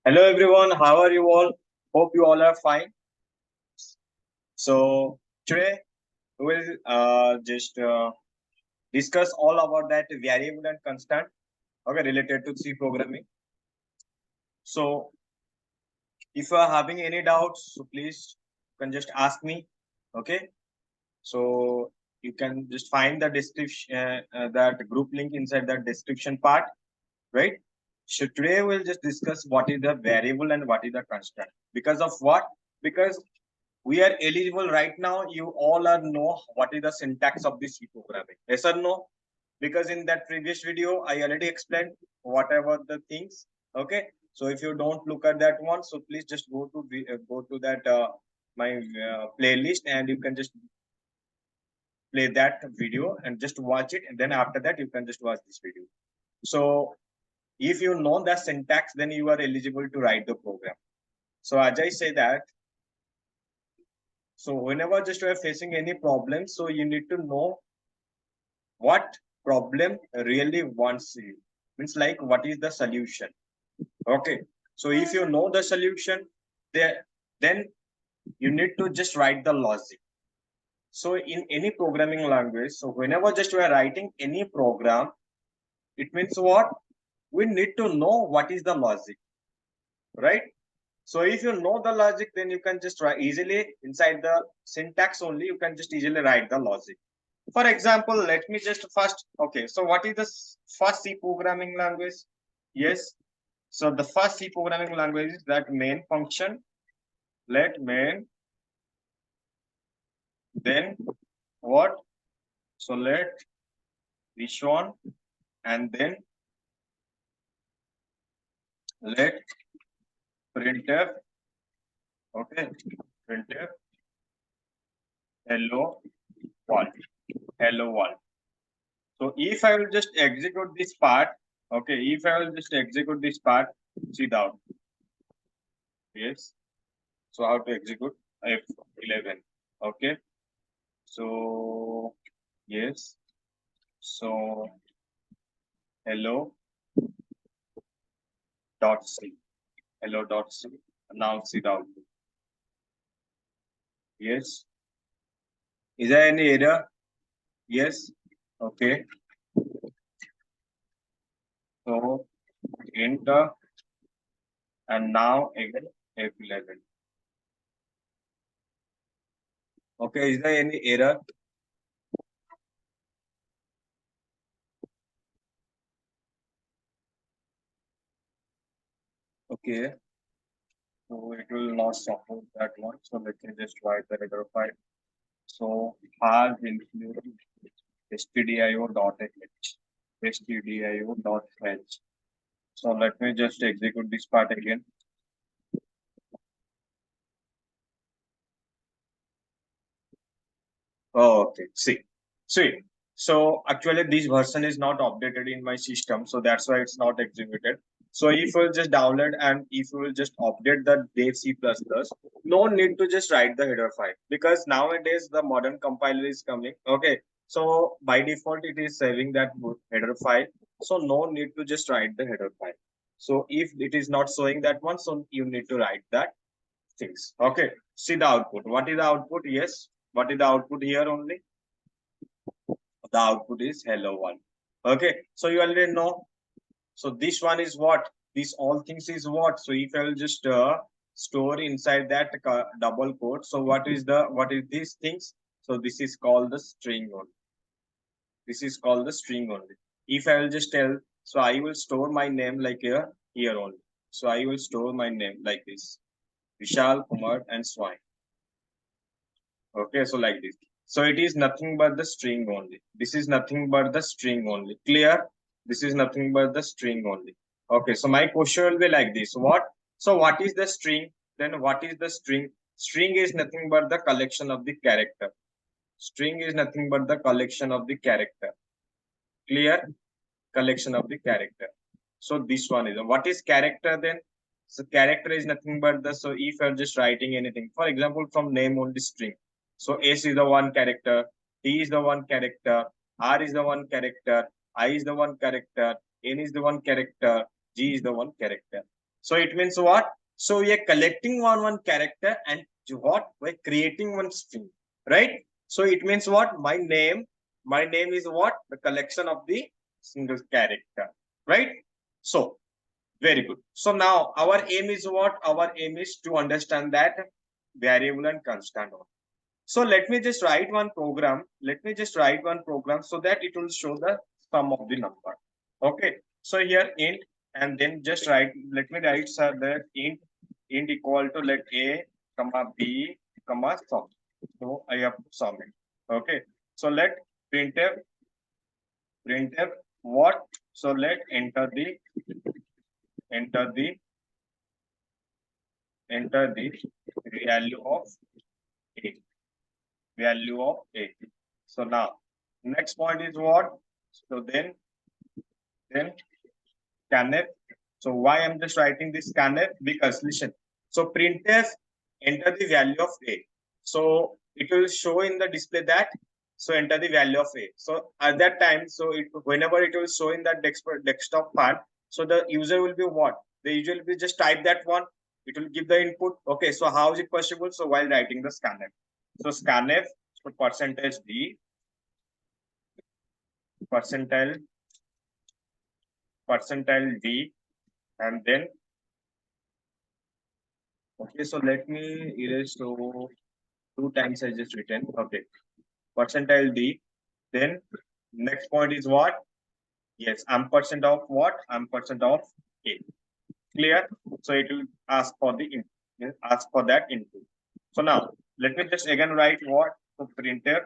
Hello everyone, how are you all? Hope you all are fine. So today we will just discuss all about that variable and constant, okay, related to C programming. So if you are having any doubts, so please you can just ask me, okay? So you can just find the description, that group link inside that description part, right? So today we'll just discuss what is the variable and what is the constant. Because of what? Because we are eligible right now. You all are know what is the syntax of the C programming. Yes or no? Because in that previous video, I already explained whatever the things. Okay. So if you don't look at that one, so please just go to that my playlist and you can just play that video and just watch it. And then after that, you can just watch this video. So if you know the syntax, then you are eligible to write the program. So as I say that, so whenever just you are facing any problem, so you need to know what problem really wants you. Means like what is the solution. Okay. So if you know the solution, then you need to just write the logic. So in any programming language, so whenever just we are writing any program, it means what? We need to know what is the logic, right? So if you know the logic, then you can just write easily inside the syntax only, you can just easily write the logic. For example, let me just first, okay, so what is the first C programming language? Yes. So the first C programming language is that main function, let main, then what? So let this one, and then let printf, okay, printf, hello world, hello world. So if I will just execute this part, okay, if I will just execute this part, see the output. Yes. So how to execute F11? Okay. So yes. So hello dot c. Hello dot c. Now see the output. Yes. Is there any error? Yes. Okay. So enter and now again F11. Okay. Is there any error? Okay. So it will not support that one. So let me just write the header file. So has included stdio.h. stdio.h. So let me just execute this part again. Oh, okay. See. So actually this version is not updated in my system. So that's why it's not executed. So if you will just download and if you will just update the dev C++, no need to just write the header file because nowadays the modern compiler is coming. Okay. So by default, it is saving that header file. So no need to just write the header file. So if it is not showing that one, so you need to write that things. Okay. See the output. What is the output? Yes. What is the output here only? The output is hello one. Okay. So you already know. So this one is what? This all things is what? So if I will just store inside that double quote. So what is these things? So this is called the string only. This is called the string only. If I will just tell, so I will store my name like here only. So I will store my name like this. Vishal, Kumar, and Swine. Okay, so like this. So it is nothing but the string only. This is nothing but the string only. Clear? This is nothing but the string only. Okay, so my question will be like this. What? So what is the string? Then what is the string? String is nothing but the collection of the character. String is nothing but the collection of the character. Clear? Collection of the character. So this one is what is character then? So character is nothing but the, so if you're just writing anything, for example, from name only string. So S is the one character, T is the one character, R is the one character, I is the one character, N is the one character, G is the one character. So it means what? So we are collecting one character and what? We're creating one string, right? So it means what? My name is what? The collection of the single character, right? So very good. So now our aim is what? Our aim is to understand that variable and constant. So let me just write one program. Let me just write one program so that it will show the sum of the number. Okay. So here int and then just write. Let me write sir that int equal to let a comma b comma sum. So I have to sum it. Okay. So let printf what? So let enter the value of a value of a. So now next point is what? So then scanf. So why I'm just writing this scanf? Because listen. So printf enter the value of a. So it will show in the display that so enter the value of a. So at that time, so whenever it will show in that desktop part, so the user will be what? The user will be just type that one. It will give the input. Okay. So how is it possible? So while writing the scanf. So scanf, so percentage d percentile d and then okay, so let me erase so two times I just written. Okay, percentile d. Then next point is what? Yes, I'm percent of what? I'm percent of a. Clear? So it will ask for the ask for that input. So now let me just again write what? So printf,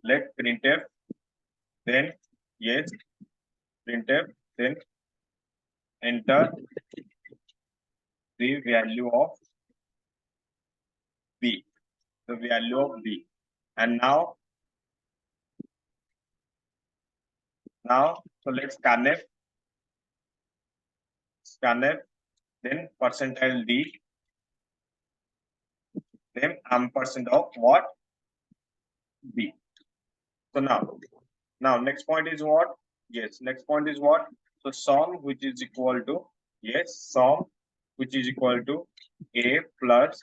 let printf, then yes, printf, then enter the value of b, the value of b. And now so let's scanf, then percentile d, then ampersand of what? B. So now next point is what? Yes, next point is what? So sum which is equal to yes, sum which is equal to a plus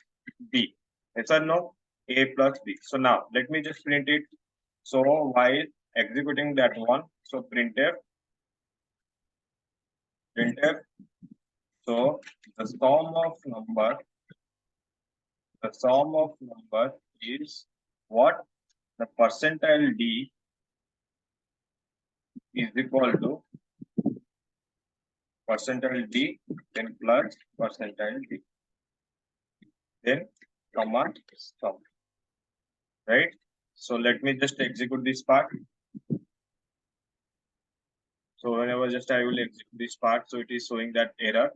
b. Yes or no? A plus b. So now let me just print it. So while executing that one, so printf. So the sum of number is what? The percentile d is equal to percentile d, then plus percentile d, then comma sum, right? So let me just execute this part. So whenever just I will execute this part, so it is showing that error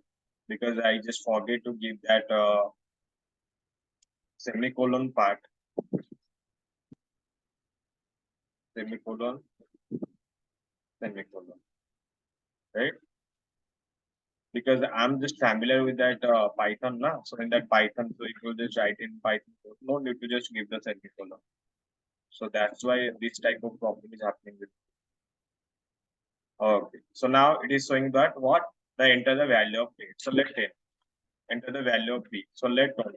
because I just forget to give that semicolon part, semicolon, semicolon, right? Because I'm just familiar with that Python now. So in that Python, so it will just write in Python. No need to just give the semicolon. So that's why this type of problem is happening with. Okay. So now it is showing that what? The enter the value of a. So let enter the value of b. So let 20.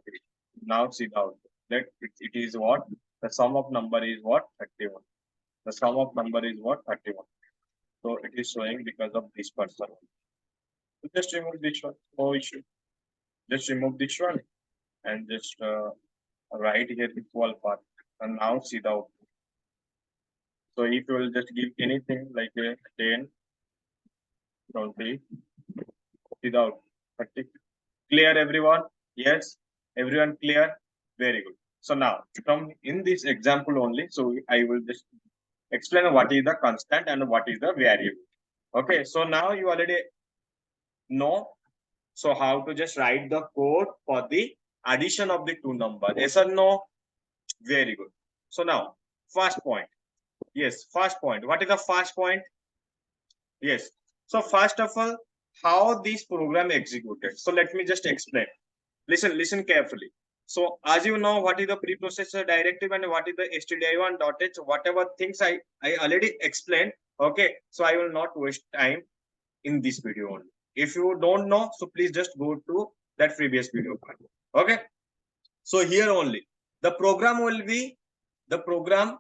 Now see the output. It is what? The sum of number is what? 31. The sum of number is what? 31. So it is showing because of this person. So just remove this one. No issue. Just remove this one and just write here equal part. And now see the output. So if you will just give anything like a 10, 20, without 30. Clear everyone? Yes, everyone clear? Very good. So now from in this example only, so I will just explain what is the constant and what is the variable. Okay, so now you already know so how to just write the code for the addition of the two numbers. Yes or no? Very good. So now first point. Yes, first point. What is the first point? Yes. So first of all, how this program executed. So let me just explain. Listen carefully. So as you know, what is the preprocessor directive and what is the stdio1.h, whatever things I already explained. Okay. So I will not waste time in this video only. If you don't know, so please just go to that previous video part. Okay. So here only the program will be the program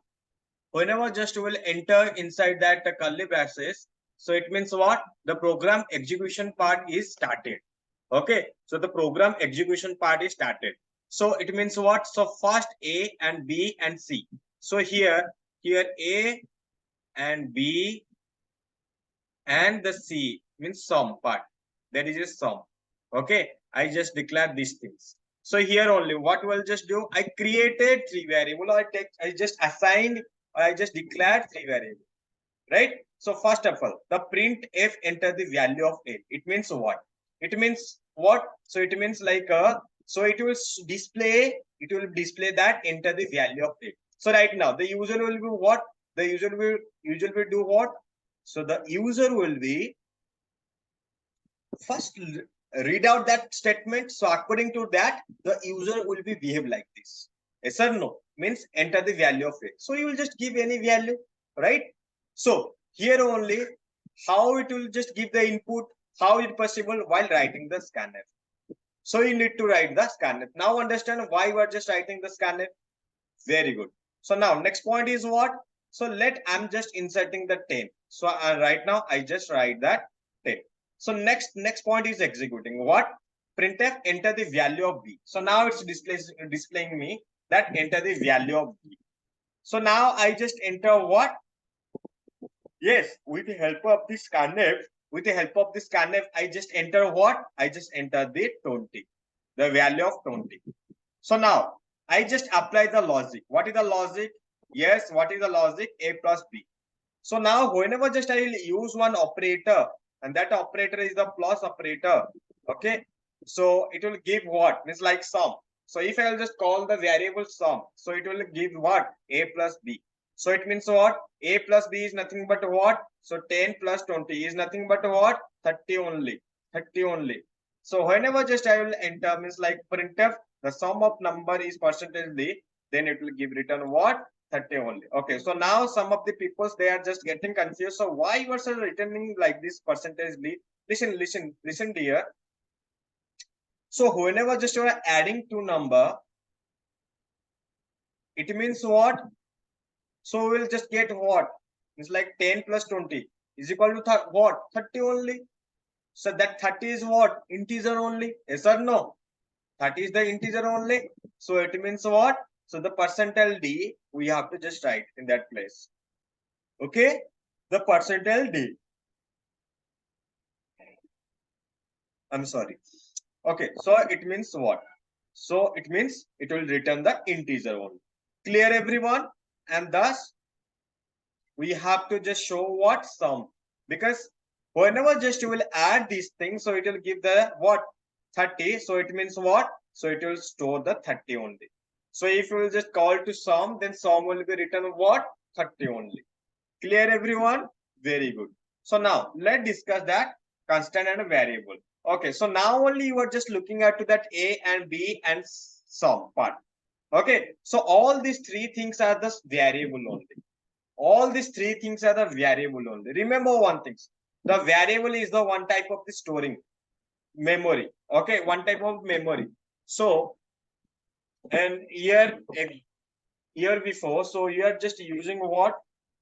whenever just will enter inside that curly braces. So it means what? The program execution part is started. Okay. So the program execution part is started. So it means what? So first A and B and C. So here A and B and the C means sum part. There is a sum. Okay. I just declare these things. So here only what will just do? I created three variable. I just assigned or I just declared three variable. Right? So first of all, the print f enter the value of a. It means what? It means what? So it means like so it will display that enter the value of a. So right now the user will be what? The user will do what? So the user will be first read out that statement. So according to that, the user will be behave like this. Yes or no? Means enter the value of a. So you will just give any value, right? So here only how it will just give the input, how it possible while writing the scanf. So you need to write the scanf. Now understand why we are just writing the scanf. Very good. So now next point is what? So I'm just inserting the 10. So right now I just write that 10. So next point is executing what? Printf enter the value of b. So now it's displaying me that enter the value of b. So now I just enter what? Yes, with the help of this scanf, I just enter what? I just enter the 20, the value of 20. So now I just apply the logic. What is the logic? Yes, what is the logic? A plus B. So now whenever just I will use one operator, and that operator is the plus operator. Okay. So it will give what? Means like sum. So if I will just call the variable sum, so it will give what? A plus B. So it means what? A plus B is nothing but what? So 10 plus 20 is nothing but what? 30 only. 30 only. So whenever just I will enter means like printf, the sum of number is percentage D, then it will give return what? 30 only. Okay, so now some of the people they are just getting confused. So why you are returning like this percentage D? Listen dear. So whenever just you are adding two number, it means what? So we'll just get what? It's like 10 plus 20 is equal to what? 30 only. So that 30 is what? Integer only. Yes or no? 30 is the integer only. So it means what? So the percentile D, we have to just write in that place. Okay? The percentile D. I'm sorry. Okay, so it means what? So it means it will return the integer only. Clear everyone? And thus we have to just show what sum, because whenever just you will add these things, so it will give the what? 30. So it means what? So it will store the 30 only. So if you will just call to sum, then sum will be written what? 30 only. Clear everyone? Very good. So now let's discuss that constant and variable. Okay, so now only you are just looking at to that A and B and sum part. Okay, so all these three things are the variable only. All these three things are the variable only. Remember one thing. The variable is the one type of the storing memory. Okay, one type of memory. So, and year before, so you are just using what?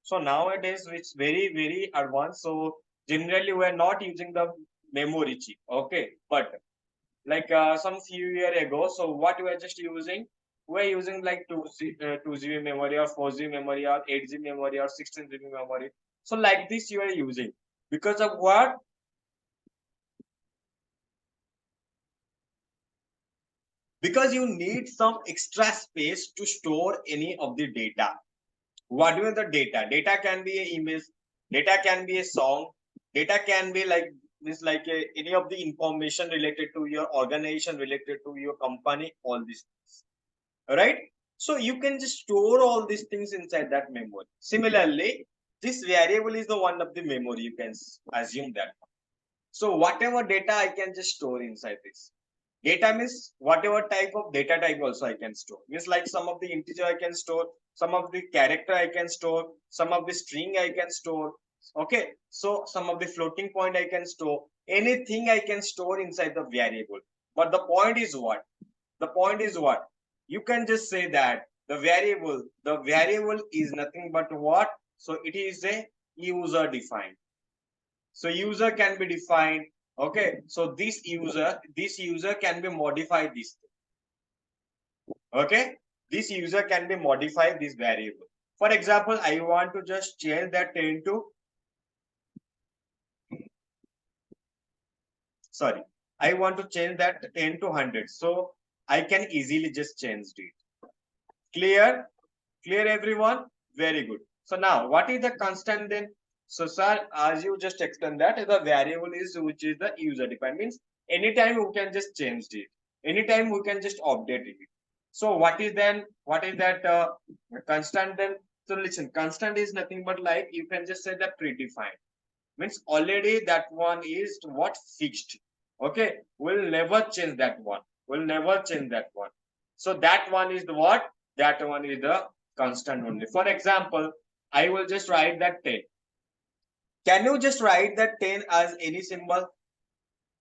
So nowadays it's very advanced. So generally we are not using the memory chip. Okay, but like some few years ago, so what we are just using? We're using like 2 GB memory or 4 GB memory or 8 GB memory or 16 GB memory. So like this you are using because of what? Because you need some extra space to store any of the data. Whatever the data can be an image, data can be a song, data can be like this, like any of the information related to your organization, related to your company, all these things. All right. So you can just store all these things inside that memory. Similarly, this variable is the one of the memory. You can assume that. So whatever data I can just store inside this. Data means whatever type of data type also I can store. Means like some of the integer I can store, some of the character I can store, some of the string I can store, Okay, so some of the floating point I can store, anything I can store inside the variable. But the point is what? The point is what? You can just say that the variable is nothing but what? So it is a user defined. So user can be defined. Okay, so this user can be modified this thing. Okay, this user can be modified this variable. For example, I want to just change that 10 to, sorry, I want to change that 10 to 100. So I can easily just change it. Clear? Clear everyone? Very good. So now what is the constant then? So sir, as you just explained that the variable is which is the user defined, means anytime we can just change it. Anytime we can just update it. So what is then, what is that constant then? So listen, constant is nothing but like you can just say that predefined. Means already that one is what fixed. Okay, we'll never change that one. We'll never change that one. So that one is the what? That one is the constant only. For example, I will just write that 10. Can you just write that 10 as any symbol?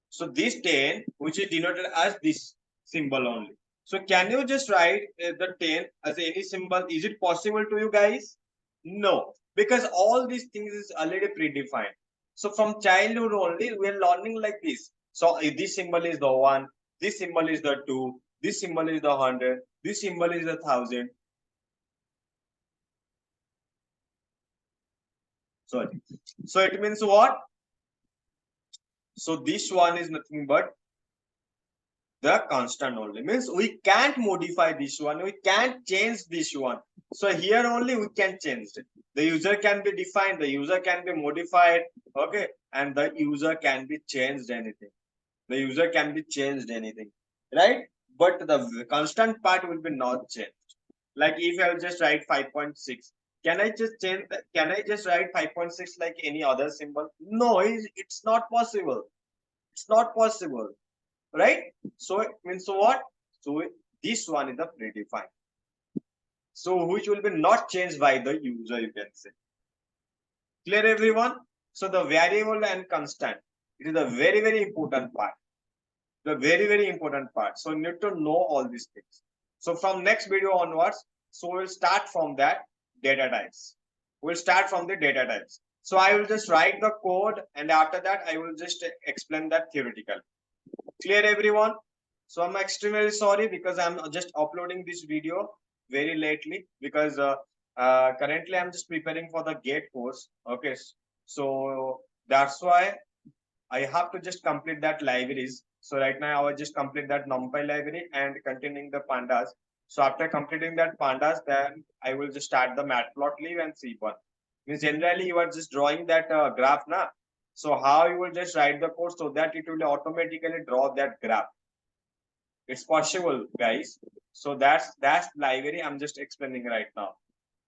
So this 10, which is denoted as this symbol only. So can you just write the 10 as any symbol? Is it possible to you guys? No, because all these things is already predefined. So from childhood only, we are learning like this. So this symbol is the 1, this symbol is the 2, this symbol is the 100, this symbol is the 1000. Sorry. So it means what? So this one is nothing but the constant only, means we can't modify this one, we can't change this one. So here only we can change it. The user can be defined, the user can be modified. Okay, and the user can be changed anything, the user can be changed anything, right? But the constant part will be not changed. Like if I'll just write 5.6, can I just change that? Can I just write 5.6 like any other symbol? No, it's not possible. It's not possible, right? So it means what? So this one is the predefined. So which will be not changed by the user, you can say. Clear everyone? So the variable and constant, it is a very, very important part. The very, very important part. So you need to know all these things. So from next video onwards, so we'll start from that data types. We'll start from the data types. So I will just write the code and after that I will just explain that theoretical. Clear everyone? So I'm extremely sorry because I'm just uploading this video very lately because currently I'm just preparing for the gate course. Okay, so that's why I have to just complete that libraries. So right now I will just complete that NumPy library and continuing the pandas. So after completing that pandas, then I will just start the matplotlib and C1. Means generally you are just drawing that graph now. So how you will just write the code so that it will automatically draw that graph. It's possible, guys. So that's library I'm just explaining right now.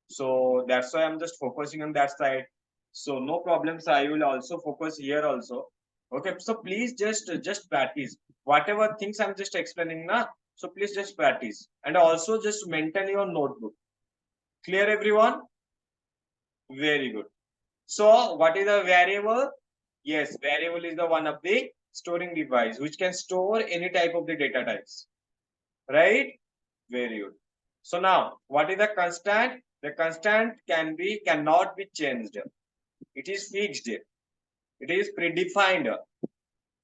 So that's why I'm just focusing on that side. So no problems. I will also focus here also. Okay. So please just practice whatever things I'm just explaining now. So please just practice and also just maintain your notebook. Clear everyone? Very good. So what is a variable? Yes, variable is the one of the storing device which can store any type of the data types. Right? Very good. So now, what is the constant? The constant cannot be changed. It is fixed. It is predefined.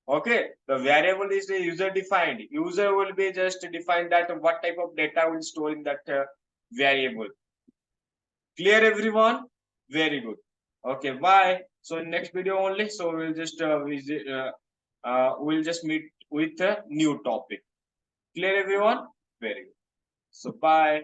Okay. The variable is the user defined. User will be just define that what type of data will store in that variable. Clear everyone? Very good. Okay. Bye. So in next video only. So we'll just we'll just meet with a new topic. Clear everyone? Very good. So bye.